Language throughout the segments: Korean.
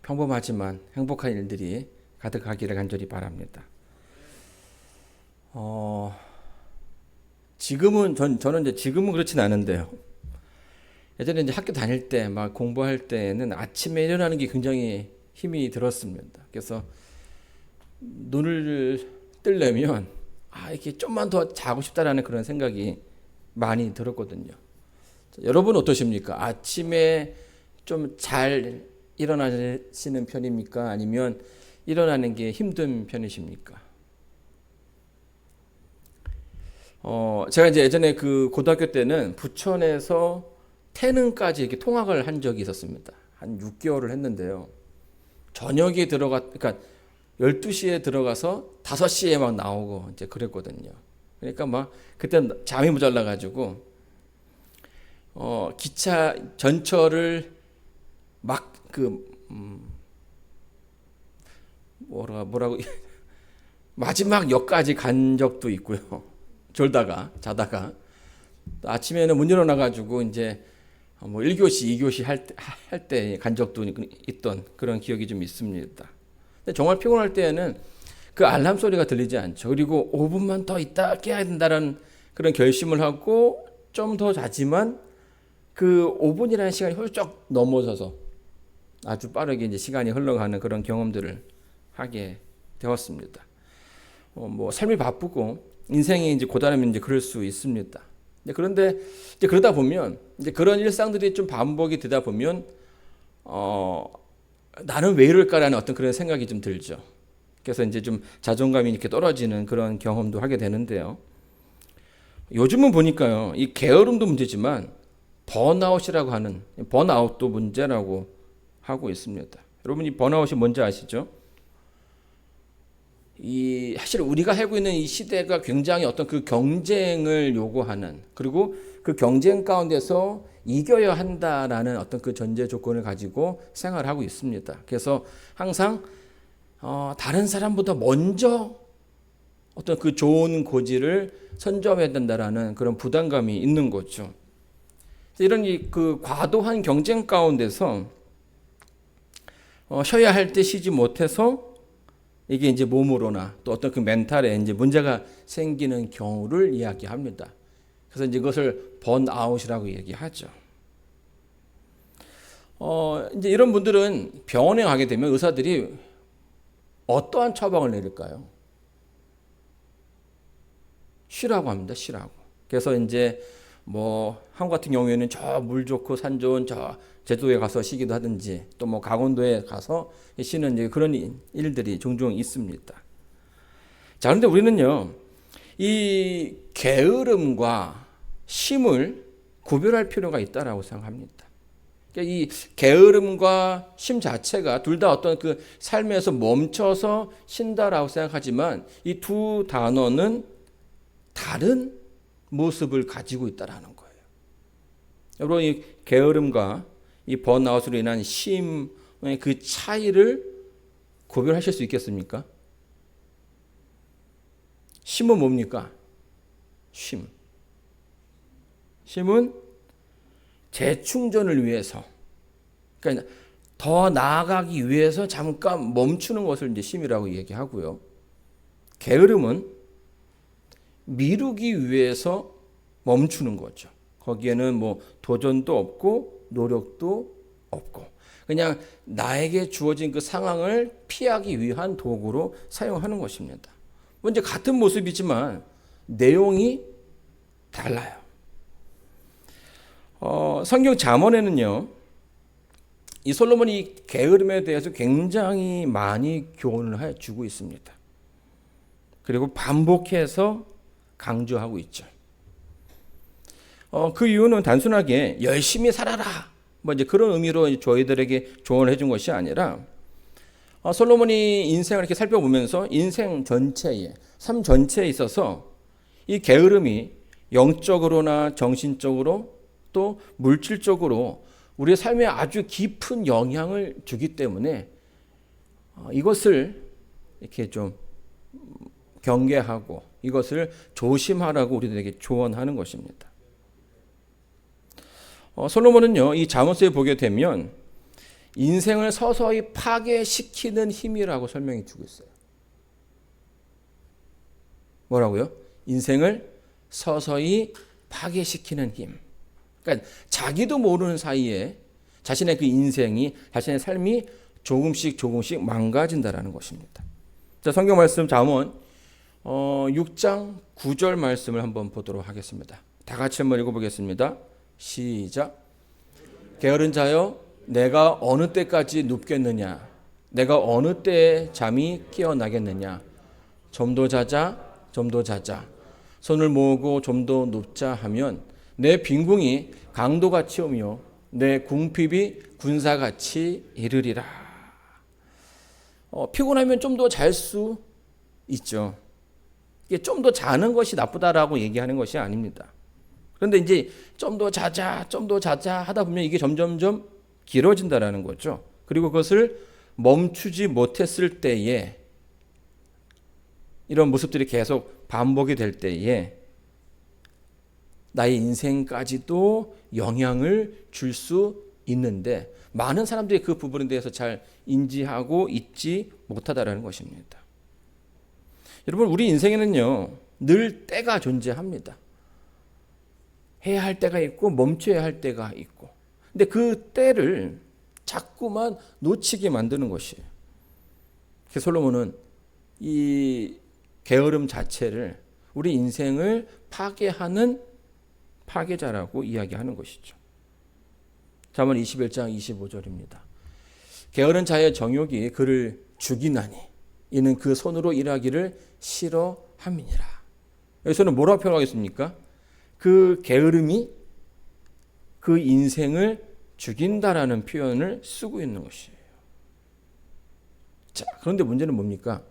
평범하지만 행복한 일들이 가득하기를 간절히 바랍니다. 저는 이제 지금은 그렇진 않은데요. 예전에 이제 학교 다닐 때 막 공부할 때는 아침에 일어나는 게 굉장히 힘이 들었습니다. 그래서 눈을 뜨려면 이렇게 좀만 더 자고 싶다라는 그런 생각이 많이 들었거든요. 여러분 어떠십니까? 아침에 좀 잘 일어나시는 편입니까? 아니면 일어나는 게 힘든 편이십니까? 제가 이제 예전에 그 고등학교 때는 부천에서 태능까지 이렇게 통학을 한 적이 있었습니다. 한 6개월을 했는데요. 그러니까 12시에 들어가서 5시에 막 나오고 이제 그랬거든요. 그러니까 막 그때 잠이 모자라가지고 기차 전철을 막 뭐라고 마지막 역까지 간 적도 있고요. 자다가 아침에는 못 일어나가지고 이제 뭐 1교시, 2교시 할 때 간 적도 있던 그런 기억이 좀 있습니다. 근데 정말 피곤할 때에는 그 알람 소리가 들리지 않죠. 그리고 5분만 더 있다 깨야 된다는 그런 결심을 하고 좀 더 자지만 그 5분이라는 시간이 훌쩍 넘어서서 아주 빠르게 이제 시간이 흘러가는 그런 경험들을 하게 되었습니다. 뭐 삶이 바쁘고 인생이 이제 고단하면 이제 그럴 수 있습니다. 그런데 이제 그러다 보면 이제 그런 일상들이 좀 반복이 되다 보면 나는 왜 이럴까라는 어떤 그런 생각이 좀 들죠. 그래서 이제 좀 자존감이 이렇게 떨어지는 그런 경험도 하게 되는데요. 요즘은 보니까요, 이 게으름도 문제지만 번아웃이라고 하는 번아웃도 문제라고 하고 있습니다. 여러분 이 번아웃이 뭔지 아시죠? 사실 우리가 살고 있는 이 시대가 굉장히 어떤 그 경쟁을 요구하는, 그리고 그 경쟁 가운데서 이겨야 한다라는 어떤 그 전제 조건을 가지고 생활하고 있습니다. 그래서 항상 다른 사람보다 먼저 어떤 그 좋은 고지를 선점해야 된다라는 그런 부담감이 있는 거죠. 이런 그 과도한 경쟁 가운데서 쉬어야 할 때 쉬지 못해서 이게 이제 몸으로나 또 어떤 그 멘탈에 이제 문제가 생기는 경우를 이야기합니다. 그래서 이제 그것을 번아웃이라고 얘기하죠. 이제 이런 분들은 병원에 가게 되면 의사들이 어떠한 처방을 내릴까요? 쉬라고 합니다. 쉬라고. 그래서 이제 뭐 한국 같은 경우에는 저 물 좋고 산 좋은 저 제주도에 가서 쉬기도 하든지 또 뭐 강원도에 가서 쉬는 이제 그런 일들이 종종 있습니다. 자, 그런데 우리는요, 이 게으름과 쉼을 구별할 필요가 있다라고 생각합니다. 그러니까 이 게으름과 쉼 자체가 둘 다 어떤 그 삶에서 멈춰서 쉰다라고 생각하지만 이 두 단어는 다른 모습을 가지고 있다라는 거예요. 여러분 이 게으름과 이 번아웃으로 인한 쉼의 그 차이를 구별하실 수 있겠습니까? 쉼은 뭡니까? 쉼은 재충전을 위해서, 그러니까 더 나아가기 위해서 잠깐 멈추는 것을 이제 쉼이라고 얘기하고요. 게으름은 미루기 위해서 멈추는 거죠. 거기에는 뭐 도전도 없고 노력도 없고 그냥 나에게 주어진 그 상황을 피하기 위한 도구로 사용하는 것입니다. 이제 같은 모습이지만 내용이 달라요. 성경 잠언에는요, 이 솔로몬이 게으름에 대해서 굉장히 많이 교훈을 해주고 있습니다. 그리고 반복해서 강조하고 있죠. 그 이유는 단순하게 열심히 살아라 뭐 이제 그런 의미로 저희들에게 조언을 해준 것이 아니라 솔로몬이 인생을 이렇게 살펴보면서 인생 전체에, 삶 전체에 있어서 이 게으름이 영적으로나 정신적으로 또 물질적으로 우리의 삶에 아주 깊은 영향을 주기 때문에 이것을 이렇게 좀 경계하고 이것을 조심하라고 우리들에게 조언하는 것입니다. 솔로몬은요, 이 잠언서에 보게 되면 인생을 서서히 파괴시키는 힘이라고 설명해 주고 있어요. 뭐라고요? 인생을 서서히 파괴시키는 힘. 그러니까 자기도 모르는 사이에 자신의 그 인생이, 자신의 삶이 조금씩 망가진다라는 것입니다. 자, 성경 말씀 잠언 6장 9절 말씀을 한번 보도록 하겠습니다. 다 같이 한번 읽어보겠습니다. 시작. 게으른 자여, 내가 어느 때까지 눕겠느냐? 내가 어느 때에 잠이 깨어나겠느냐? 좀 더 자자, 좀 더 자자. 손을 모으고 좀 더 눕자 하면 내 빈궁이 강도같이 오며 내 궁핍이 군사같이 이르리라. 피곤하면 좀 더 잘 수 있죠. 이게 좀 더 자는 것이 나쁘다라고 얘기하는 것이 아닙니다. 그런데 이제 좀 더 자자, 좀 더 자자 하다 보면 이게 점점점 길어진다라는 거죠. 그리고 그것을 멈추지 못했을 때에 이런 모습들이 계속 반복이 될 때에 나의 인생까지도 영향을 줄 수 있는데 많은 사람들이 그 부분에 대해서 잘 인지하고 있지 못하다라는 것입니다. 여러분, 우리 인생에는요 늘 때가 존재합니다. 해야 할 때가 있고 멈춰야 할 때가 있고, 근데 그 때를 자꾸만 놓치게 만드는 것이에요. 솔로몬은 이 게으름 자체를 우리 인생을 파괴하는 파괴자라고 이야기하는 것이죠. 잠언 21장 25절입니다. 게으른 자의 정욕이 그를 죽이나니 이는 그 손으로 일하기를 싫어함이니라. 여기서는 뭐라고 표현하겠습니까? 그 게으름이 그 인생을 죽인다라는 표현을 쓰고 있는 것이에요. 자, 그런데 문제는 뭡니까?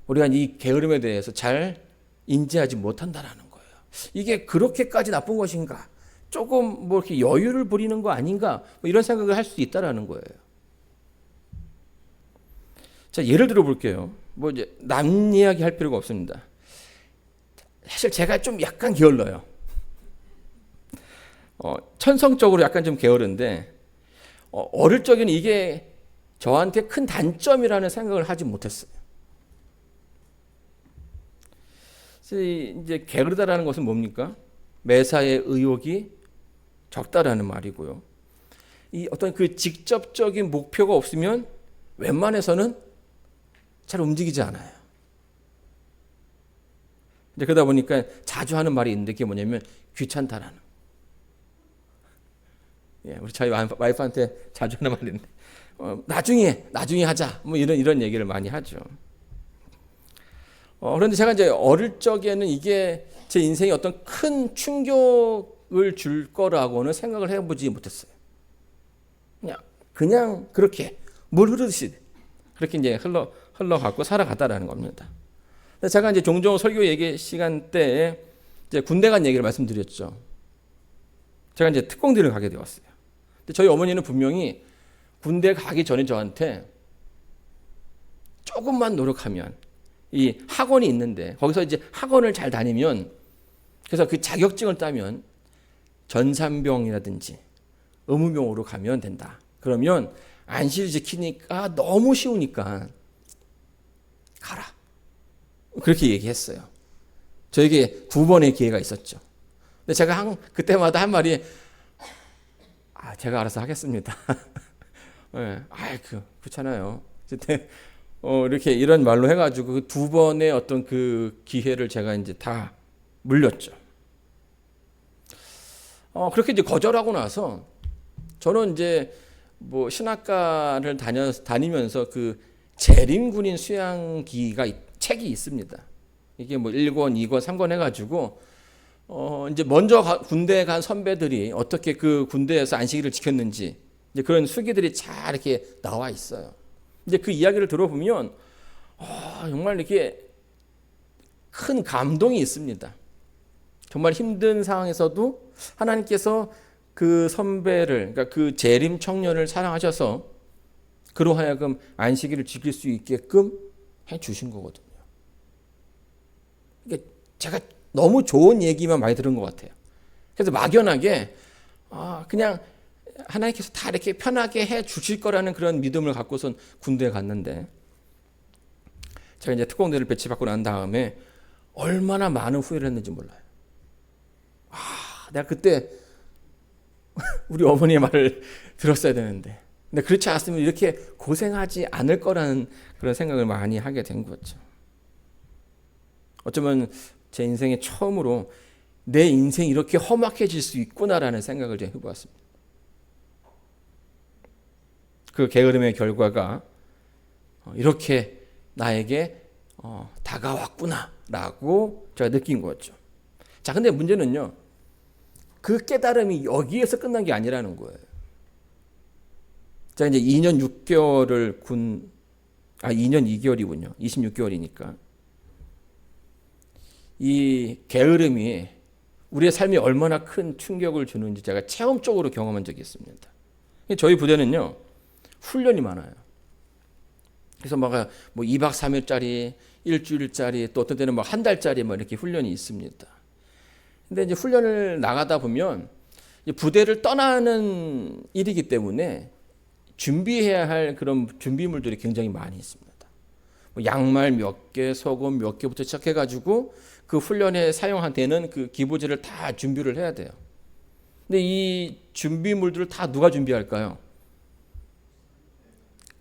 우리가 이 게으름에 대해서 잘 인지하지 못한다라는 거예요. 이게 그렇게까지 나쁜 것인가? 조금 뭐 이렇게 여유를 부리는 거 아닌가? 뭐 이런 생각을 할 수 있다라는 거예요. 자, 예를 들어 볼게요. 뭐 이제 남 이야기 할 필요가 없습니다. 사실 제가 좀 약간 게을러요. 천성적으로 약간 좀 게으른데 어릴 적에는 이게 저한테 큰 단점이라는 생각을 하지 못했어요. 이제 게으르다라는 것은 뭡니까? 매사에 의욕이 적다라는 말이고요. 이 어떤 그 직접적인 목표가 없으면 웬만해서는 잘 움직이지 않아요. 이제 그러다 보니까 자주 하는 말이 있는데 그게 뭐냐면 귀찮다라는. 예, 우리 저희 와이프한테 자주 하는 말이 있는데 나중에 하자. 뭐 이런 얘기를 많이 하죠. 그런데 제가 이제 어릴 적에는 이게 제 인생에 어떤 큰 충격을 줄 거라고는 생각을 해보지 못했어요. 그냥 그렇게 물 흐르듯이 그렇게 이제 흘러갖고 살아갔다라는 겁니다. 제가 이제 종종 설교 얘기 시간 때에 이제 군대 간 얘기를 말씀드렸죠. 제가 이제 특공대를 가게 되었어요. 근데 저희 어머니는 분명히 군대 가기 전에 저한테 조금만 노력하면 이 학원이 있는데 거기서 이제 학원을 잘 다니면 그래서 그 자격증을 따면 전산병이라든지 의무병으로 가면 된다. 그러면 안시를 지키니까 너무 쉬우니까 가라. 그렇게 얘기했어요. 저에게 2번의 기회가 있었죠. 근데 제가 그때마다 한 말이 제가 알아서 하겠습니다. 네, 그렇잖아요. 이렇게 이런 말로 해가지고 그 2번의 어떤 그 기회를 제가 이제 다 물렸죠. 그렇게 이제 거절하고 나서 저는 이제 뭐 신학과를 다니면서 그 재림군인 수양기가 책이 있습니다. 이게 뭐 1권, 2권, 3권 해가지고 이제 먼저 군대에 간 선배들이 어떻게 그 군대에서 안식일을 지켰는지 이제 그런 수기들이 잘 이렇게 나와 있어요. 이제 그 이야기를 들어보면 정말 이렇게 큰 감동이 있습니다. 정말 힘든 상황에서도 하나님께서 그 선배를, 그러니까 그 재림 청년을 사랑하셔서 그로 하여금 안식일을 지킬 수 있게끔 해 주신 거거든요. 이게 제가 너무 좋은 얘기만 많이 들은 것 같아요. 그래서 막연하게 그냥 하나님께서 다 이렇게 편하게 해 주실 거라는 그런 믿음을 갖고선 군대에 갔는데, 제가 이제 특공대를 배치받고 난 다음에 얼마나 많은 후회를 했는지 몰라요. 내가 그때 우리 어머니의 말을 들었어야 되는데, 근데 그렇지 않았으면 이렇게 고생하지 않을 거라는 그런 생각을 많이 하게 된 거죠. 어쩌면 제 인생에 처음으로 내 인생이 이렇게 험악해질 수 있구나라는 생각을 좀 해보았습니다. 그 게으름의 결과가 이렇게 나에게 다가왔구나라고 제가 느낀 거죠. 자, 근데 문제는요, 그 깨달음이 여기에서 끝난 게 아니라는 거예요. 제가 이제 2년 6개월을 2년 2개월이군요. 26개월이니까. 이 게으름이 우리의 삶에 얼마나 큰 충격을 주는지 제가 체험적으로 경험한 적이 있습니다. 저희 부대는요, 훈련이 많아요. 그래서 뭐 2박 3일짜리, 일주일짜리, 또 어떤 때는 뭐 한 달짜리 뭐 이렇게 훈련이 있습니다. 근데 이제 훈련을 나가다 보면 이제 부대를 떠나는 일이기 때문에 준비해야 할 그런 준비물들이 굉장히 많이 있습니다. 뭐 양말 몇 개, 소금 몇 개부터 시작해가지고 그 훈련에 사용한 되는 그 기보제를 다 준비를 해야 돼요. 근데 이 준비물들을 다 누가 준비할까요?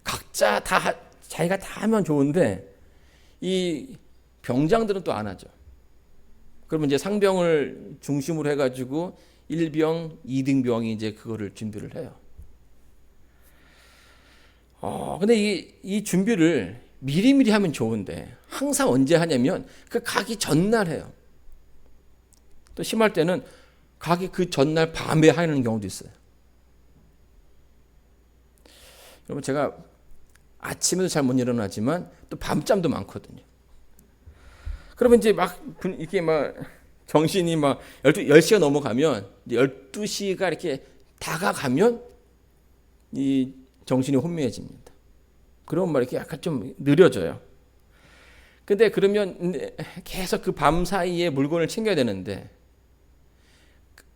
각자 다 자기가 다 하면 좋은데 이 병장들은 또 안 하죠. 그러면 이제 상병을 중심으로 해가지고 1병, 2등병이 이제 그거를 준비를 해요. 근데 이 준비를 미리미리 하면 좋은데 항상 언제 하냐면 그 가기 전날 해요. 또 심할 때는 가기 그 전날 밤에 하는 경우도 있어요. 여러분, 제가 아침에도 잘 못 일어나지만 또 밤잠도 많거든요. 그러면 이제 이렇게 정신이 10시가 넘어가면 12시가 이렇게 다가가면 이 정신이 혼미해집니다. 그러면 이렇게 약간 좀 느려져요. 근데 그러면 계속 그 밤 사이에 물건을 챙겨야 되는데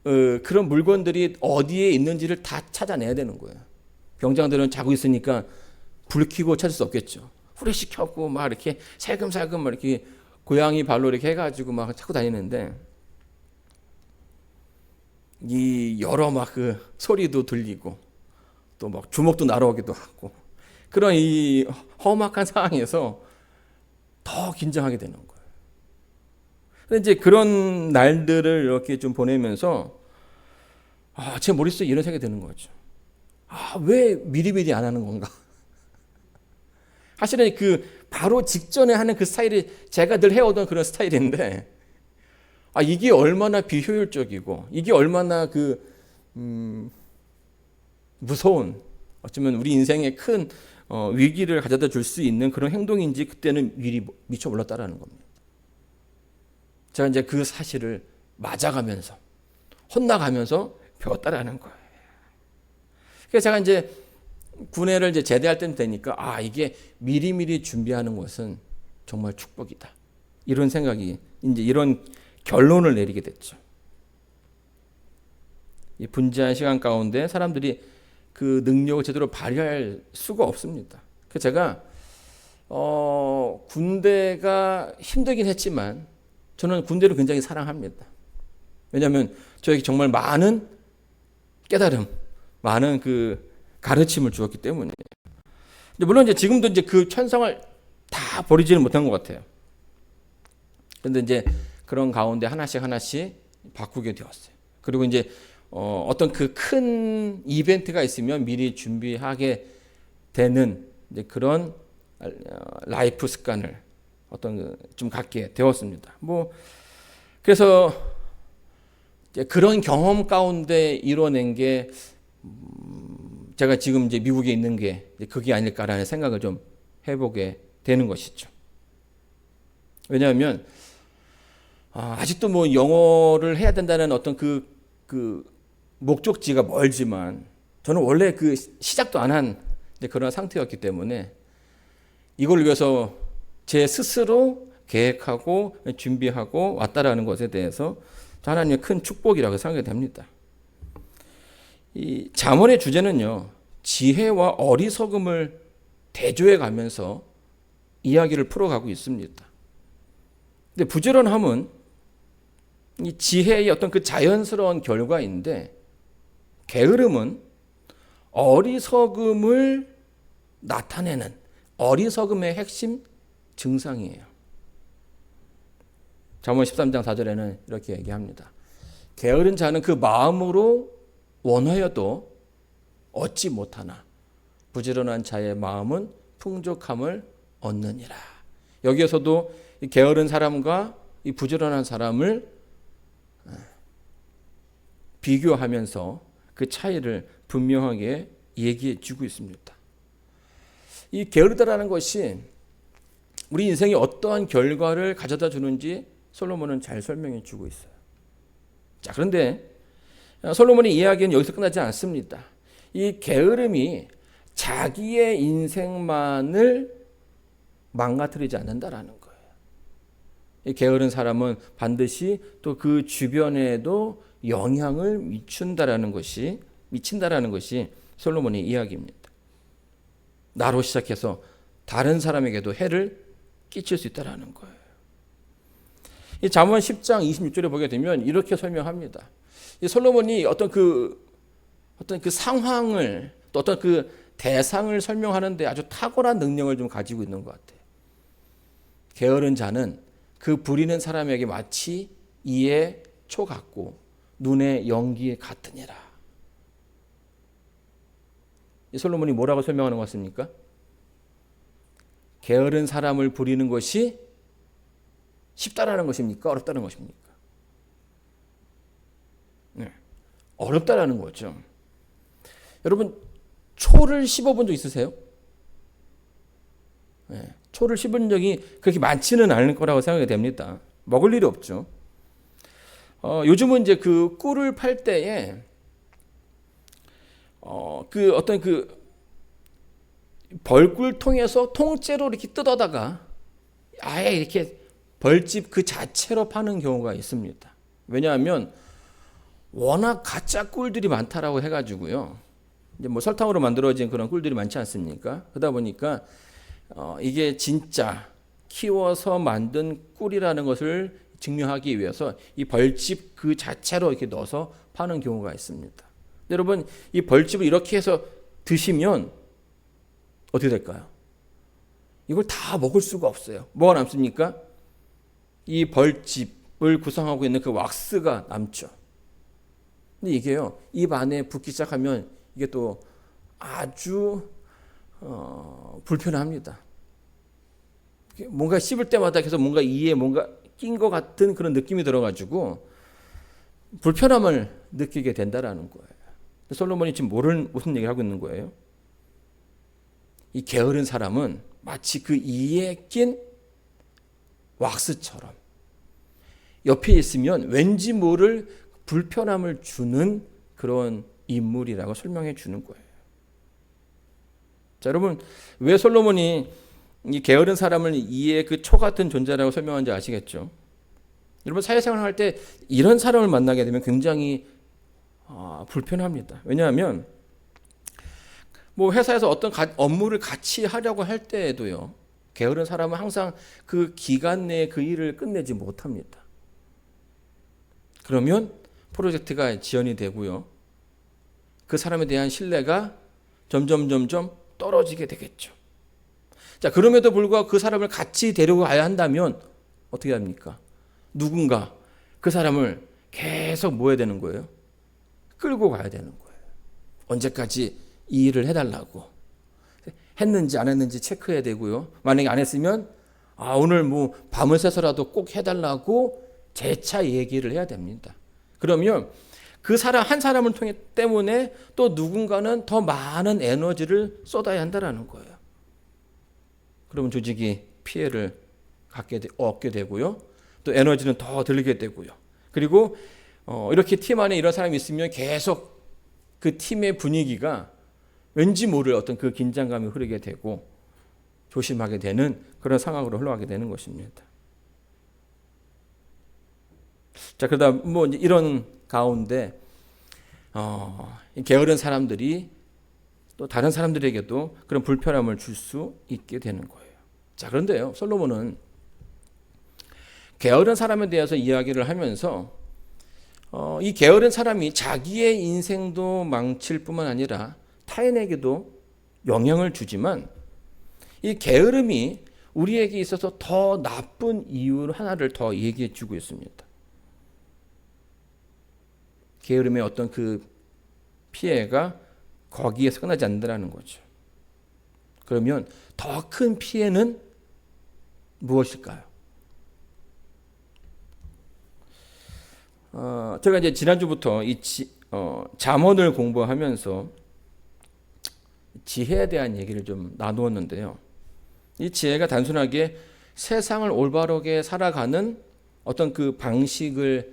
그런 물건들이 어디에 있는지를 다 찾아내야 되는 거예요. 병장들은 자고 있으니까 불 켜고 찾을 수 없겠죠. 후레쉬 켜고 이렇게 살금살금 이렇게 고양이 발로 이렇게 해가지고 찾고 다니는데 이 여러 그 소리도 들리고 또 주먹도 날아오기도 하고 그런 이 험악한 상황에서 더 긴장하게 되는 거예요. 근데 이제 그런 날들을 이렇게 좀 보내면서 제 머릿속에 이런 생각이 드는 거죠. 왜 미리미리 안 하는 건가? 사실은 바로 직전에 하는 그 스타일이 제가 늘 해오던 그런 스타일인데, 이게 얼마나 비효율적이고, 이게 얼마나 무서운, 어쩌면 우리 인생에 큰 위기를 가져다 줄 수 있는 그런 행동인지 그때는 미리 미처 몰랐다라는 겁니다. 제가 이제 그 사실을 맞아가면서, 혼나가면서 배웠다라는 거예요. 그래서 제가 이제 군회를 이제 제대할 때는 되니까 이게 미리미리 준비하는 것은 정말 축복이다. 이런 생각이 이제 이런 결론을 내리게 됐죠. 이 분주한 시간 가운데 사람들이 그 능력을 제대로 발휘할 수가 없습니다. 그래서 제가 군대가 힘들긴 했지만 저는 군대를 굉장히 사랑합니다. 왜냐하면 저에게 정말 많은 깨달음, 많은 가르침을 주었기 때문에. 물론 이제 지금도 이제 그 천성을 다 버리지는 못한 것 같아요. 그런데 이제 그런 가운데 하나씩 바꾸게 되었어요. 그리고 이제 어떤 그 큰 이벤트가 있으면 미리 준비하게 되는 이제 그런 라이프 습관을 좀 갖게 되었습니다. 그래서 이제 그런 경험 가운데 이뤄낸 게 제가 지금 이제 미국에 있는 게 그게 아닐까라는 생각을 좀 해보게 되는 것이죠. 왜냐하면 아직도 영어를 해야 된다는 어떤 그 목적지가 멀지만 저는 원래 시작도 안 한 그런 상태였기 때문에 이걸 위해서 제 스스로 계획하고 준비하고 왔다라는 것에 대해서 하나님의 큰 축복이라고 생각이 됩니다. 이 잠언의 주제는요, 지혜와 어리석음을 대조해 가면서 이야기를 풀어가고 있습니다. 근데 부지런함은 이 지혜의 어떤 그 자연스러운 결과인데, 게으름은 어리석음을 나타내는 어리석음의 핵심 증상이에요. 잠언 13장 4절에는 이렇게 얘기합니다. 게으른 자는 그 마음으로 원하여도 얻지 못하나 부지런한 자의 마음은 풍족함을 얻느니라. 여기에서도 이 게으른 사람과 이 부지런한 사람을 비교하면서 그 차이를 분명하게 얘기해 주고 있습니다. 이 게으르다라는 것이 우리 인생에 어떠한 결과를 가져다 주는지 솔로몬은 잘 설명해 주고 있어요. 자, 그런데 솔로몬의 이야기는 여기서 끝나지 않습니다. 이 게으름이 자기의 인생만을 망가뜨리지 않는다라는 거예요. 이 게으른 사람은 반드시 또 그 주변에도 영향을 미친다라는 것이 솔로몬의 이야기입니다. 나로 시작해서 다른 사람에게도 해를 끼칠 수 있다라는 거예요. 이 잠언 10장 26절에 보게 되면 이렇게 설명합니다. 이 솔로몬이 어떤 그 상황을 또 어떤 그 대상을 설명하는데 아주 탁월한 능력을 좀 가지고 있는 것 같아요. 게으른 자는 그 부리는 사람에게 마치 이에 초 같고 눈의 연기 같으니라. 이 솔로몬이 뭐라고 설명하는 것 같습니까? 게으른 사람을 부리는 것이 쉽다라는 것입니까? 어렵다는 것입니까? 네, 어렵다라는 거죠. 여러분, 초를 씹어본 적 있으세요? 네, 초를 씹은 적이 그렇게 많지는 않을 거라고 생각이 됩니다. 먹을 일이 없죠. 요즘은 이제 그 꿀을 팔 때에 그 어떤 그 벌꿀 통해서 통째로 이렇게 뜯어다가 아예 이렇게 벌집 그 자체로 파는 경우가 있습니다. 왜냐하면 워낙 가짜 꿀들이 많다라고 해가지고요. 이제 뭐 설탕으로 만들어진 그런 꿀들이 많지 않습니까? 그러다 보니까 이게 진짜 키워서 만든 꿀이라는 것을 증명하기 위해서 이 벌집 그 자체로 이렇게 넣어서 파는 경우가 있습니다. 여러분, 이 벌집을 이렇게 해서 드시면 어떻게 될까요? 이걸 다 먹을 수가 없어요. 뭐가 남습니까? 이 벌집을 구성하고 있는 그 왁스가 남죠. 근데 이게요, 입 안에 붙기 시작하면 이게 또 아주 불편합니다. 뭔가 씹을 때마다 계속 뭔가 이에 뭔가 낀 것 같은 그런 느낌이 들어가지고 불편함을 느끼게 된다라는 거예요. 솔로몬이 지금 무슨 얘기를 하고 있는 거예요? 이 게으른 사람은 마치 그 이에 낀 왁스처럼 옆에 있으면 왠지 모를 불편함을 주는 그런 인물이라고 설명해 주는 거예요. 자, 여러분, 왜 솔로몬이 이 게으른 사람을 이에 그 초 같은 존재라고 설명하는지 아시겠죠? 여러분, 사회생활을 할 때 이런 사람을 만나게 되면 굉장히 불편합니다. 왜냐하면 뭐 회사에서 어떤 업무를 같이 하려고 할 때에도요, 게으른 사람은 항상 그 기간 내에 그 일을 끝내지 못합니다. 그러면 프로젝트가 지연이 되고요, 그 사람에 대한 신뢰가 점점 떨어지게 되겠죠. 자, 그럼에도 불구하고 그 사람을 같이 데리고 가야 한다면 어떻게 합니까? 누군가 그 사람을 계속 뭐 해야 되는 거예요? 끌고 가야 되는 거예요. 언제까지 이 일을 해달라고. 했는지 안 했는지 체크해야 되고요. 만약에 안 했으면 오늘 뭐 밤을 새서라도 꼭 해달라고 재차 얘기를 해야 됩니다. 그러면 그 사람 한 사람을 때문에 또 누군가는 더 많은 에너지를 쏟아야 한다는 거예요. 그러면 조직이 피해를 얻게 되고요. 또 에너지는 더 들게 되고요. 그리고 이렇게 팀 안에 이런 사람이 있으면 계속 그 팀의 분위기가 왠지 모를 어떤 그 긴장감이 흐르게 되고 조심하게 되는 그런 상황으로 흘러가게 되는 것입니다. 자, 그러다 뭐 이런 가운데 이 게으른 사람들이 또 다른 사람들에게도 그런 불편함을 줄 수 있게 되는 거예요. 자, 그런데요, 솔로몬은 게으른 사람에 대해서 이야기를 하면서 이 게으른 사람이 자기의 인생도 망칠 뿐만 아니라 타인에게도 영향을 주지만 이 게으름이 우리에게 있어서 더 나쁜 이유 하나를 더 얘기해 주고 있습니다. 게으름의 어떤 그 피해가 거기에서 끝나지 않는다는 거죠. 그러면 더 큰 피해는 무엇일까요? 제가 이제 지난주부터 이 잠언을 공부하면서 지혜에 대한 얘기를 좀 나누었는데요. 이 지혜가 단순하게 세상을 올바르게 살아가는 어떤 그 방식에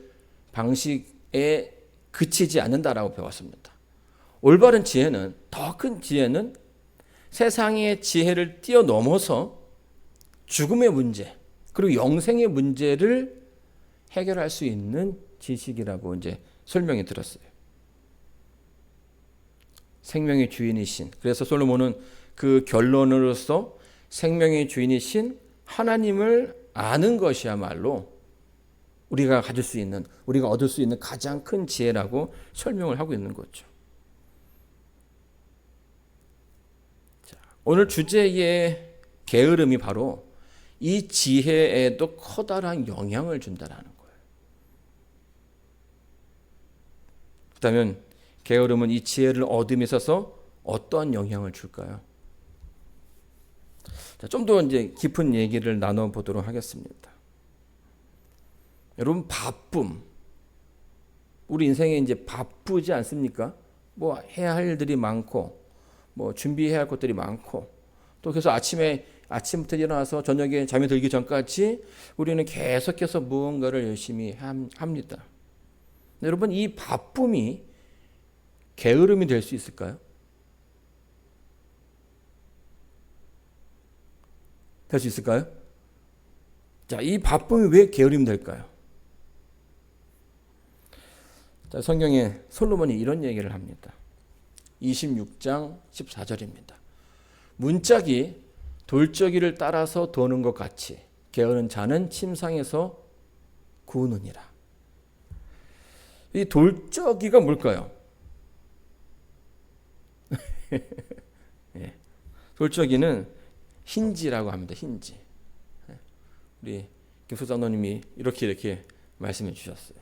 그치지 않는다라고 배웠습니다. 올바른 지혜는, 더 큰 지혜는 세상의 지혜를 뛰어넘어서 죽음의 문제, 그리고 영생의 문제를 해결할 수 있는 지식이라고 이제 설명이 들었어요. 생명의 주인이신, 그래서 솔로몬은 그 결론으로서 생명의 주인이신 하나님을 아는 것이야말로 우리가 가질 수 있는, 우리가 얻을 수 있는 가장 큰 지혜라고 설명을 하고 있는 거죠. 자, 오늘 주제의 게으름이 바로 이 지혜에도 커다란 영향을 준다는 거예요. 그렇다면 게으름은 이 지혜를 얻음에 있어서 어떠한 영향을 줄까요? 좀 더 이제 깊은 얘기를 나눠보도록 하겠습니다. 여러분, 바쁨. 우리 인생에 이제 바쁘지 않습니까? 뭐 해야 할 일들이 많고, 뭐 준비해야 할 것들이 많고, 또 그래서 아침부터 일어나서 저녁에 잠이 들기 전까지 우리는 계속해서 무언가를 열심히 합니다. 여러분, 이 바쁨이 게으름이 될 수 있을까요? 될 수 있을까요? 자, 이 바쁨이 왜 게으름이 될까요? 자, 성경에 솔로몬이 이런 얘기를 합니다. 26장 14절입니다. 문짝이 돌적이를 따라서 도는 것 같이 게으른 자는 침상에서 구느니라. 이 돌적이가 뭘까요? 예. 돌적이는 힌지라고 합니다. 힌지. 우리 교수장로님이 이렇게 말씀해 주셨어요.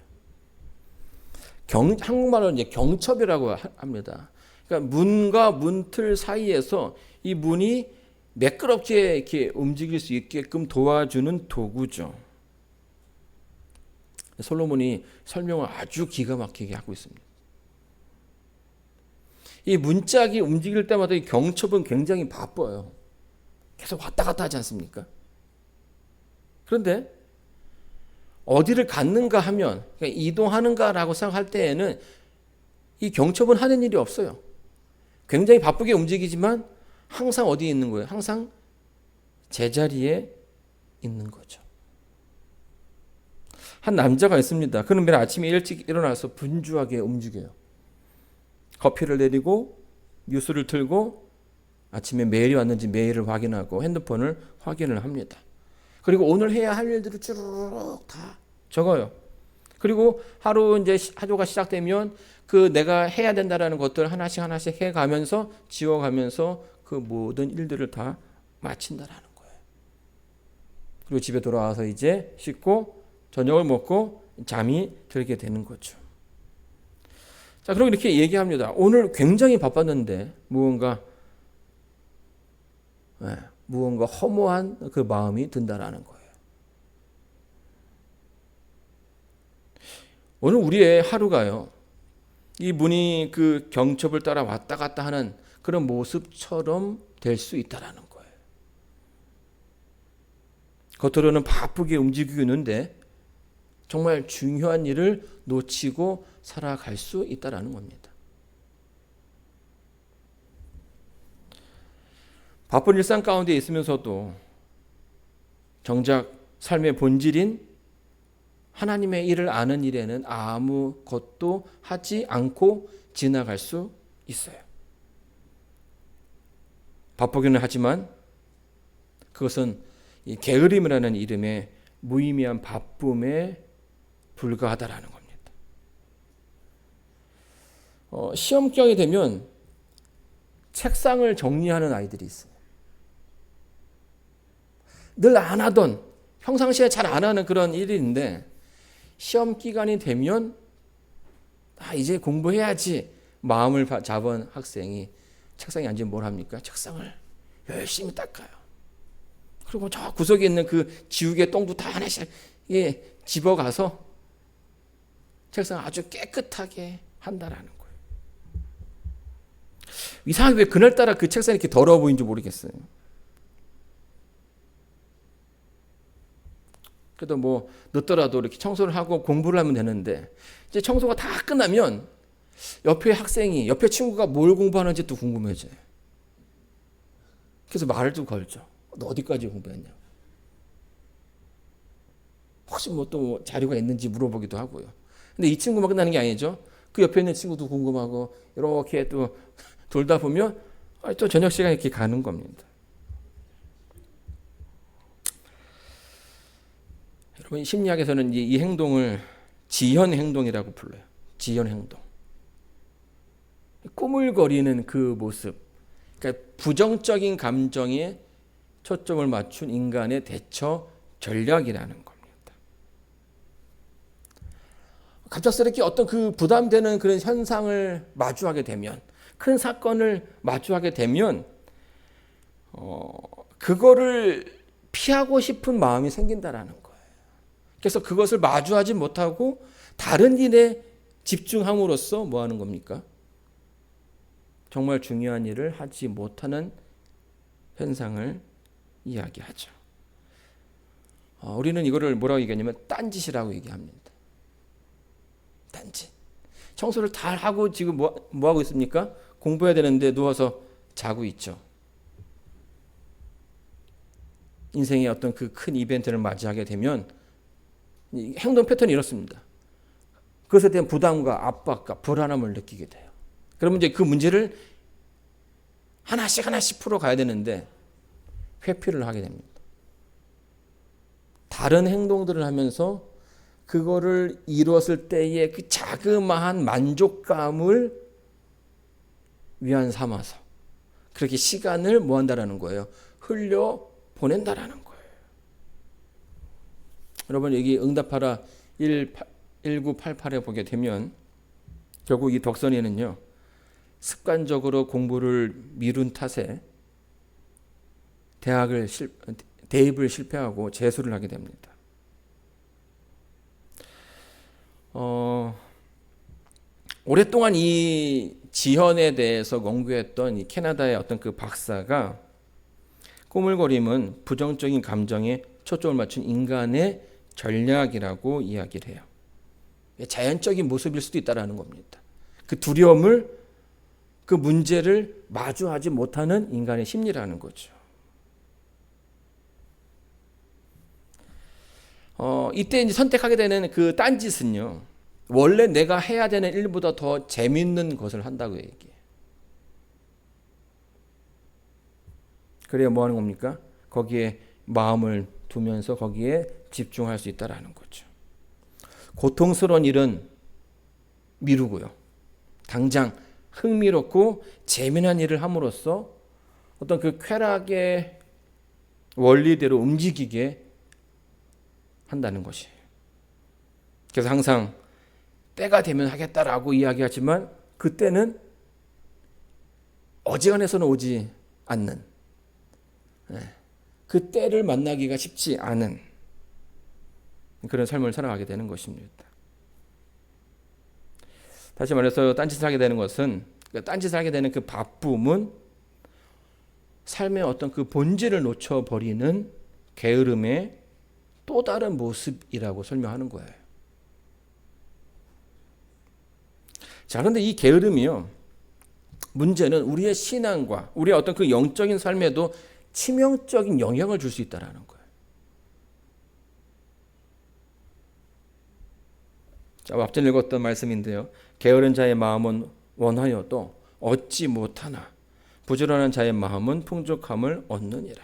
한국말로 이제 경첩이라고 합니다. 그러니까 문과 문틀 사이에서 이 문이 매끄럽게 이렇게 움직일 수 있게끔 도와주는 도구죠. 솔로몬이 설명을 아주 기가 막히게 하고 있습니다. 이 문짝이 움직일 때마다 이 경첩은 굉장히 바빠요. 계속 왔다 갔다 하지 않습니까? 그런데 어디를 갔는가 하면, 그러니까 이동하는가라고 생각할 때에는 이 경첩은 하는 일이 없어요. 굉장히 바쁘게 움직이지만 항상 어디에 있는 거예요? 항상 제자리에 있는 거죠. 한 남자가 있습니다. 그는 매일 아침에 일찍 일어나서 분주하게 움직여요. 커피를 내리고 뉴스를 틀고 아침에 메일이 왔는지 메일을 확인하고 핸드폰을 확인을 합니다. 그리고 오늘 해야 할 일들을 쭈르륵 다 적어요. 그리고 하루가 시작되면 그 내가 해야 된다라는 것들 하나씩 해가면서 지워가면서 그 모든 일들을 다 마친다라는 거예요. 그리고 집에 돌아와서 이제 씻고 저녁을 먹고 잠이 들게 되는 거죠. 자, 그리고 이렇게 얘기합니다. 오늘 굉장히 바빴는데 무언가 허무한 그 마음이 든다라는 거예요. 오늘 우리의 하루가요, 이 문이 그 경첩을 따라 왔다 갔다 하는 그런 모습처럼 될 수 있다라는 거예요. 겉으로는 바쁘게 움직이고 있는데 정말 중요한 일을 놓치고 살아갈 수 있다라는 겁니다. 바쁜 일상 가운데 있으면서도 정작 삶의 본질인 하나님의 일을 아는 일에는 아무것도 하지 않고 지나갈 수 있어요. 바쁘기는 하지만 그것은 이 게으름이라는 이름의 무의미한 바쁨에 불과하다라는 겁니다. 시험경이 되면 책상을 정리하는 아이들이 있어요. 늘 안 하던, 평상시에 잘 안 하는 그런 일인데 시험 기간이 되면 이제 공부해야지 마음을 잡은 학생이 책상에 앉으면 뭘 합니까? 책상을 열심히 닦아요. 그리고 저 구석에 있는 그 지우개 똥도 다 하나씩 집어가서 책상을 아주 깨끗하게 한다라는 거예요. 이상하게 왜 그날따라 그 책상이 이렇게 더러워 보이는지 모르겠어요. 그래도 뭐 늦더라도 이렇게 청소를 하고 공부를 하면 되는데 이제 청소가 다 끝나면 옆에 친구가 뭘 공부하는지 또 궁금해져요. 그래서 말을 좀 걸죠. 너 어디까지 공부했냐? 혹시 또 자료가 있는지 물어보기도 하고요. 근데 이 친구만 끝나는 게 아니죠. 그 옆에 있는 친구도 궁금하고 이렇게 또 돌다 보면 또 저녁 시간에 이렇게 가는 겁니다. 여러분 심리학에서는 이 행동을 지현 행동이라고 불러요. 지현 행동. 꾸물거리는 그 모습. 그러니까 부정적인 감정에 초점을 맞춘 인간의 대처 전략이라는 겁니다. 갑작스럽게 어떤 그 부담되는 그런 현상을 마주하게 되면, 큰 사건을 마주하게 되면 그거를 피하고 싶은 마음이 생긴다라는 거예요. 그래서 그것을 마주하지 못하고 다른 일에 집중함으로써 뭐 하는 겁니까? 정말 중요한 일을 하지 못하는 현상을 이야기하죠. 우리는 이거를 뭐라고 얘기하냐면 딴짓이라고 얘기합니다. 딴짓. 청소를 다 하고 지금 뭐 하고 있습니까? 공부해야 되는데 누워서 자고 있죠. 인생의 어떤 그 큰 이벤트를 맞이하게 되면 행동 패턴이 이렇습니다. 그것에 대한 부담과 압박과 불안함을 느끼게 돼요. 그러면 이제 그 문제를 하나씩 풀어가야 되는데 회피를 하게 됩니다. 다른 행동들을 하면서 그거를 이루었을 때의 그 자그마한 만족감을 위안 삼아서 그렇게 시간을 뭐 한다라는 거예요? 흘려 보낸다라는 거예요. 여러분 여기 응답하라 1988에 보게 되면 결국 이 덕선이는요. 습관적으로 공부를 미룬 탓에 대입을 실패하고 재수를 하게 됩니다. 오랫동안 이 지현에 대해서 연구했던 이 캐나다의 어떤 그 박사가 꾸물거림은 부정적인 감정에 초점을 맞춘 인간의 전략이라고 이야기를 해요. 자연적인 모습일 수도 있다는 겁니다. 그 두려움을, 그 문제를 마주하지 못하는 인간의 심리라는 거죠. 이때 이제 선택하게 되는 그 딴짓은요, 원래 내가 해야 되는 일보다 더 재밌는 것을 한다고 얘기해요. 그래야 뭐 하는 겁니까? 거기에 마음을 두면서 거기에 집중할 수 있다라는 거죠. 고통스러운 일은 미루고요. 당장 흥미롭고 재미난 일을 함으로써 어떤 그 쾌락의 원리대로 움직이게 한다는 것이에요. 그래서 항상 때가 되면 하겠다라고 이야기하지만 그때는 어지간해서는 오지 않는, 그 때를 만나기가 쉽지 않은 그런 삶을 살아가게 되는 것입니다. 다시 말해서 딴짓을 하게 되는 것은, 딴짓을 하게 되는 그 바쁨은 삶의 어떤 그 본질을 놓쳐버리는 게으름의 또 다른 모습이라고 설명하는 거예요. 자, 그런데 이 게으름이요, 문제는 우리의 신앙과 우리의 어떤 그 영적인 삶에도 치명적인 영향을 줄 수 있다는 거예요. 자, 앞전 읽었던 말씀인데요. 게으른 자의 마음은 원하여도 얻지 못하나 부지런한 자의 마음은 풍족함을 얻느니라.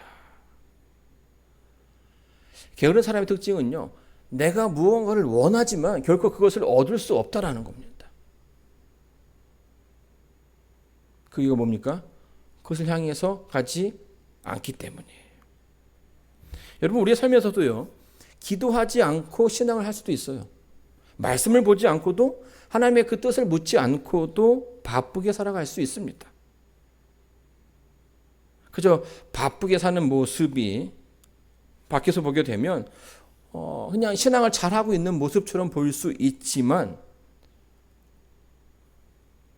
게으른 사람의 특징은요, 내가 무언가를 원하지만 결코 그것을 얻을 수 없다라는 겁니다. 그 이유가 뭡니까? 그것을 향해서 가지 않기 때문이에요. 여러분, 우리의 삶에서도요, 기도하지 않고 신앙을 할 수도 있어요. 말씀을 보지 않고도, 하나님의 그 뜻을 묻지 않고도 바쁘게 살아갈 수 있습니다. 그저 바쁘게 사는 모습이 밖에서 보게 되면 그냥 신앙을 잘하고 있는 모습처럼 보일 수 있지만,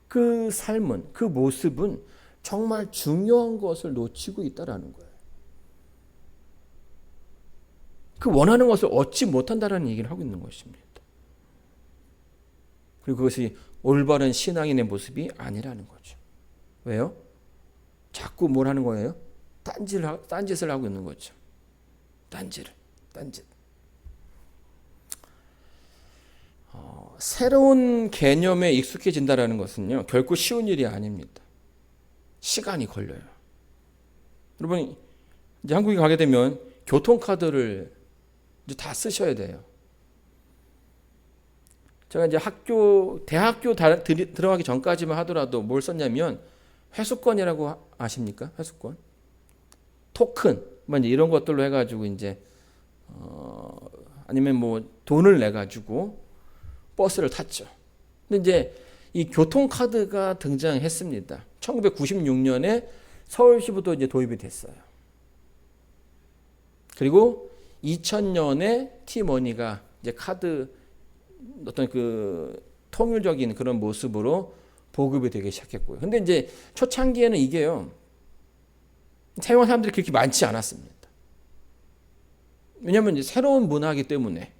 그 삶은, 그 모습은 정말 중요한 것을 놓치고 있다는 거예요. 그 원하는 것을 얻지 못한다는 얘기를 하고 있는 것입니다. 그리고 그것이 올바른 신앙인의 모습이 아니라는 거죠. 왜요? 자꾸 뭘 하는 거예요? 딴짓을 하고 있는 거죠. 딴짓. 새로운 개념에 익숙해진다는 것은요, 결코 쉬운 일이 아닙니다. 시간이 걸려요. 여러분, 이제 한국에 가게 되면 교통카드를 이제 다 쓰셔야 돼요. 제가 이제 대학교 들어가기 전까지만 하더라도 뭘 썼냐면 회수권이라고 아십니까? 회수권. 토큰, 뭐 이제 이런 것들로 해가지고 이제, 아니면 뭐 돈을 내가지고 버스를 탔죠. 근데 이제 이 교통카드가 등장했습니다. 1996년에 서울시부터 이제 도입이 됐어요. 그리고 2000년에 T머니가 이제 카드 어떤 그 통일적인 그런 모습으로 보급이 되기 시작했고요. 근데 이제 초창기에는 이게요, 사용한 사람들이 그렇게 많지 않았습니다. 왜냐하면 이제 새로운 문화이기 때문에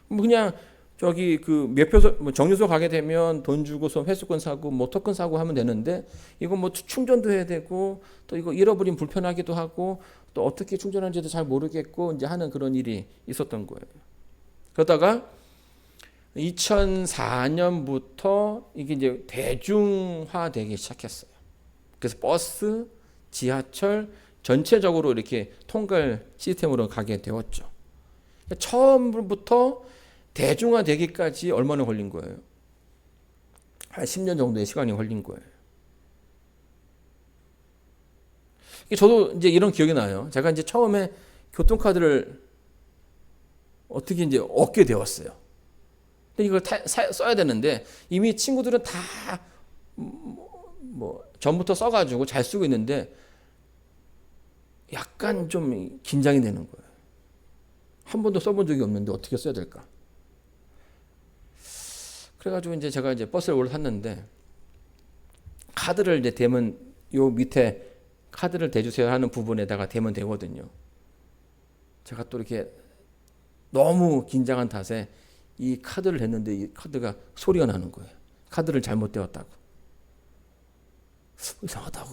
뭐 그냥 저기 그 매표소, 뭐 정류소 가게 되면 돈 주고서 회수권 사고 뭐 토큰 사고 하면 되는데, 이거 뭐 충전도 해야 되고 또 이거 잃어버리면 불편하기도 하고 또 어떻게 충전하는지도 잘 모르겠고 이제 하는 그런 일이 있었던 거예요. 그러다가 2004년부터 이게 이제 대중화되기 시작했어요. 그래서 버스, 지하철 전체적으로 이렇게 통갈 시스템으로 가게 되었죠. 처음부터 대중화되기까지 얼마나 걸린 거예요? 한 10년 정도의 시간이 걸린 거예요. 저도 이제 이런 기억이 나요. 제가 이제 처음에 교통카드를 어떻게 이제 얻게 되었어요. 근데 이걸 써야 되는데 이미 친구들은 다 뭐 전부터 써가지고 잘 쓰고 있는데 약간 좀 긴장이 되는 거예요. 한 번도 써본 적이 없는데 어떻게 써야 될까? 그래가지고 이제 제가 이제 버스를 올라탔는데 카드를 이제 대면 요 밑에 카드를 대주세요 하는 부분에다가 대면 되거든요. 제가 또 이렇게 너무 긴장한 탓에 이 카드를 댔는데 이 카드가 소리가 나는 거예요. 카드를 잘못 대었다고. 이상하다고.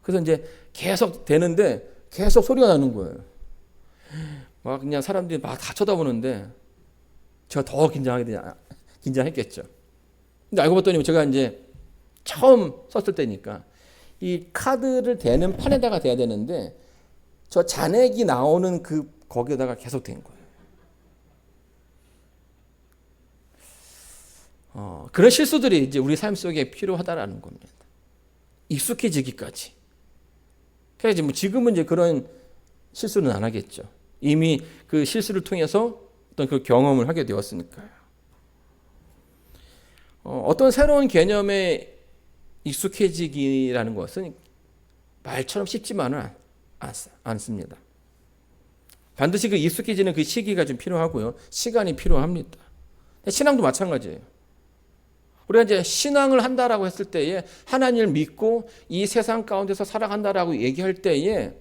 그래서 이제 계속 대는데 계속 소리가 나는 거예요. 막 그냥 사람들이 막 다 쳐다보는데 제가 더 긴장했겠죠. 근데 알고 봤더니 제가 이제 처음 썼을 때니까 이 카드를 대는 판에다가 대야 되는데 저 잔액이 나오는 그 거기에다가 계속 된 거예요. 그런 실수들이 이제 우리 삶 속에 필요하다라는 겁니다. 익숙해지기까지. 그래서 뭐 지금은 이제 그런 실수는 안 하겠죠. 이미 그 실수를 통해서 어떤 그 경험을 하게 되었으니까요. 어떤 새로운 개념에 익숙해지기라는 것은 말처럼 쉽지만은 않습니다. 반드시 그 익숙해지는 그 시기가 좀 필요하고요. 시간이 필요합니다. 신앙도 마찬가지예요. 우리가 이제 신앙을 한다라고 했을 때에 하나님을 믿고 이 세상 가운데서 살아간다라고 얘기할 때에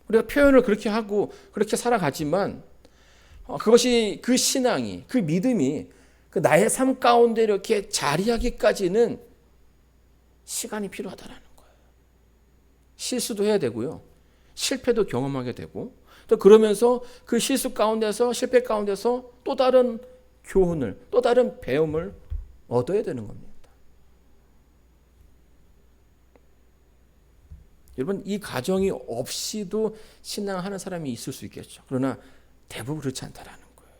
우리가 표현을 그렇게 하고 그렇게 살아가지만 그것이 그 신앙이 그 믿음이 그 나의 삶 가운데 이렇게 자리하기까지는 시간이 필요하다라는 거예요. 실수도 해야 되고요. 실패도 경험하게 되고 또 그러면서 그 실수 가운데서 실패 가운데서 또 다른 교훈을, 또 다른 배움을 얻어야 되는 겁니다. 여러분, 이 가정이 없이도 신앙하는 사람이 있을 수 있겠죠. 그러나 대부분 그렇지 않다라는 거예요.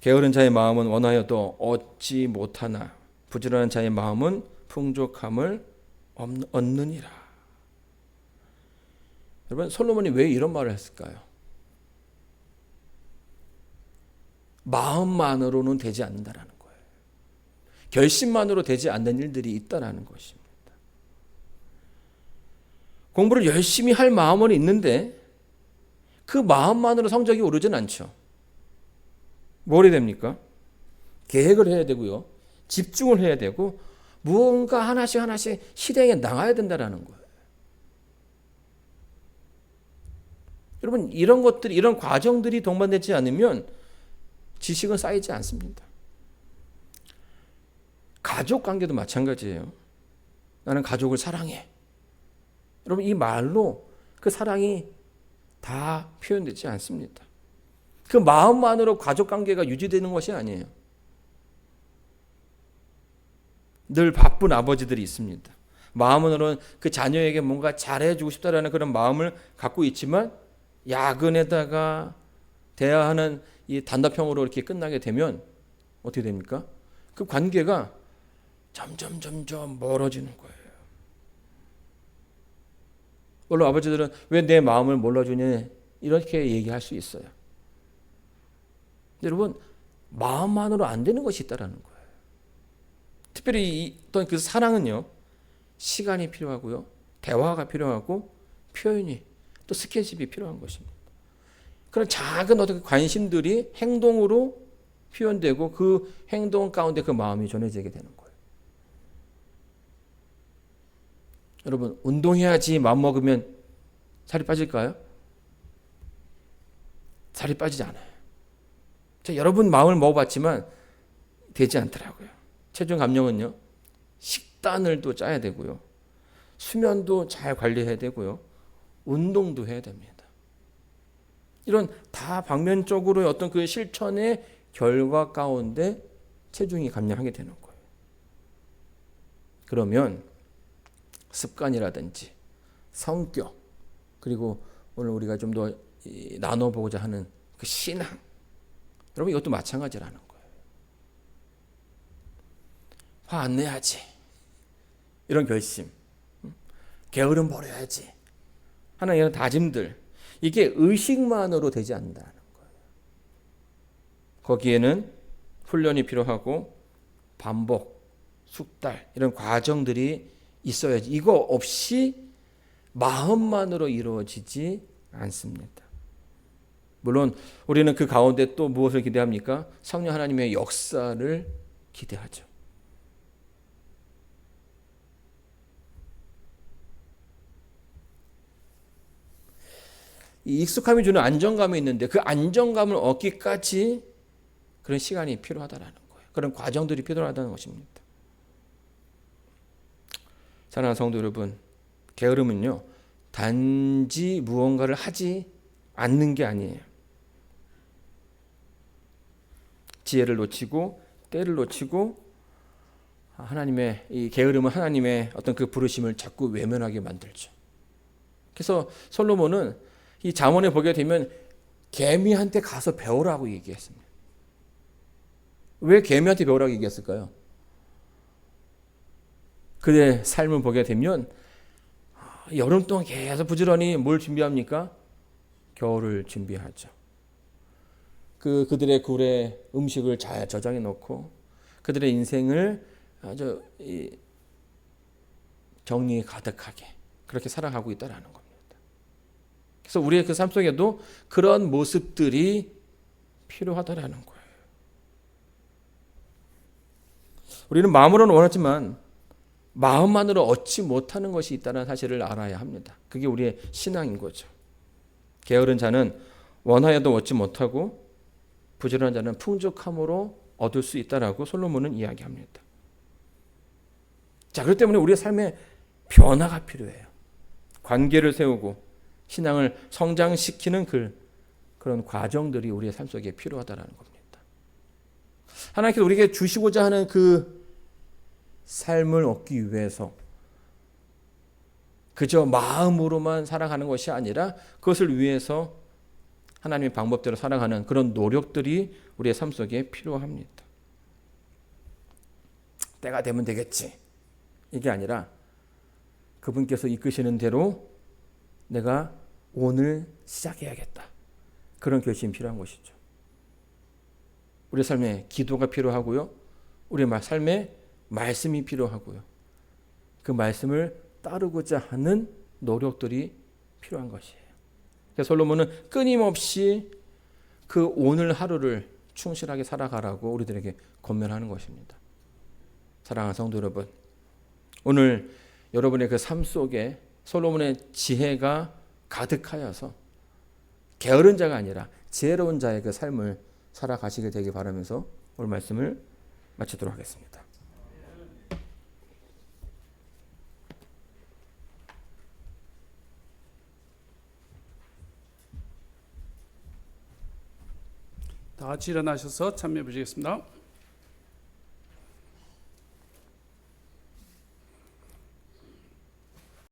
게으른 자의 마음은 원하여도 얻지 못하나 부지런한 자의 마음은 풍족함을 얻느니라. 여러분, 솔로몬이 왜 이런 말을 했을까요? 마음만으로는 되지 않는다라는 거예요. 결심만으로 되지 않는 일들이 있다라는 것입니다. 공부를 열심히 할 마음은 있는데 그 마음만으로 성적이 오르진 않죠. 뭘 해야 됩니까? 계획을 해야 되고요. 집중을 해야 되고 무언가 하나씩 실행해 나가야 된다라는 거예요. 여러분, 이런 것들이, 이런 과정들이 동반되지 않으면 지식은 쌓이지 않습니다. 가족 관계도 마찬가지예요. 나는 가족을 사랑해. 여러분, 이 말로 그 사랑이 다 표현되지 않습니다. 그 마음만으로 가족 관계가 유지되는 것이 아니에요. 늘 바쁜 아버지들이 있습니다. 마음으로는 그 자녀에게 뭔가 잘해주고 싶다라는 그런 마음을 갖고 있지만 야근에다가 대화하는 이 단답형으로 이렇게 끝나게 되면 어떻게 됩니까? 그 관계가 점점 멀어지는 거예요. 물론 아버지들은 왜 내 마음을 몰라주냐 이렇게 얘기할 수 있어요. 여러분, 마음만으로 안 되는 것이 있다라는 거예요. 특별히 어떤 그 사랑은요, 시간이 필요하고요, 대화가 필요하고 표현이 또 스킨십이 필요한 것입니다. 그런 작은 어떤 관심들이 행동으로 표현되고 그 행동 가운데 그 마음이 전해지게 되는 거예요. 여러분, 운동해야지 마음먹으면 살이 빠질까요? 살이 빠지지 않아요. 제가 여러분 마음을 먹어봤지만 되지 않더라고요. 체중 감량은요, 식단을 또 짜야 되고요, 수면도 잘 관리해야 되고요, 운동도 해야 됩니다. 이런 다 방면적으로의 어떤 그 실천의 결과 가운데 체중이 감량하게 되는 거예요. 그러면 습관이라든지 성격, 그리고 오늘 우리가 좀 더 나눠보고자 하는 그 신앙, 여러분 이것도 마찬가지라는 거예요. 화 안 내야지, 이런 결심, 게으름 버려야지 하는 이런 다짐들, 이게 의식만으로 되지 않는다는 거예요. 거기에는 훈련이 필요하고 반복, 숙달, 이런 과정들이 있어야지, 이거 없이 마음만으로 이루어지지 않습니다. 물론 우리는 그 가운데 또 무엇을 기대합니까? 성령 하나님의 역사를 기대하죠. 이 익숙함이 주는 안정감이 있는데 그 안정감을 얻기까지 그런 시간이 필요하다는 거예요. 그런 과정들이 필요하다는 것입니다. 사랑하는 성도 여러분, 게으름은요, 단지 무언가를 하지 않는 게 아니에요. 지혜를 놓치고 때를 놓치고 하나님의 이 게으름은 하나님의 어떤 그 부르심을 자꾸 외면하게 만들죠. 그래서 솔로몬은 이 잠언에 보게 되면 개미한테 가서 배우라고 얘기했습니다. 왜 개미한테 배우라고 얘기했을까요? 그의 삶을 보게 되면 여름 동안 계속 부지런히 뭘 준비합니까? 겨울을 준비하죠. 그들의 굴에 음식을 잘 저장해 놓고 그들의 인생을 아주 정리 가득하게 그렇게 살아가고 있다는 겁니다. 그래서 우리의 그 삶 속에도 그런 모습들이 필요하다는 거예요. 우리는 마음으로는 원하지만 마음만으로 얻지 못하는 것이 있다는 사실을 알아야 합니다. 그게 우리의 신앙인 거죠. 게으른 자는 원하여도 얻지 못하고 부지런한 자는 풍족함으로 얻을 수 있다라고 솔로몬은 이야기합니다. 자, 그렇기 때문에 우리의 삶에 변화가 필요해요. 관계를 세우고 신앙을 성장시키는 그 그런 과정들이 우리의 삶 속에 필요하다는 겁니다. 하나님께서 우리에게 주시고자 하는 그 삶을 얻기 위해서 그저 마음으로만 살아가는 것이 아니라 그것을 위해서 하나님의 방법대로 살아가는 그런 노력들이 우리의 삶 속에 필요합니다. 때가 되면 되겠지. 이게 아니라 그분께서 이끄시는 대로 내가 오늘 시작해야겠다. 그런 결심이 필요한 것이죠. 우리 삶에 기도가 필요하고요. 우리 삶에 말씀이 필요하고요. 그 말씀을 따르고자 하는 노력들이 필요한 것이에요. 그래서 솔로몬은 끊임없이 그 오늘 하루를 충실하게 살아가라고 우리들에게 권면하는 것입니다. 사랑하는 성도 여러분, 오늘 여러분의 그 삶 속에 솔로몬의 지혜가 가득하여서 게으른 자가 아니라 지혜로운 자의 그 삶을 살아가시게 되길 바라면서 오늘 말씀을 마치도록 하겠습니다. 다 같이 일어나셔서 참여해 보시겠습니다.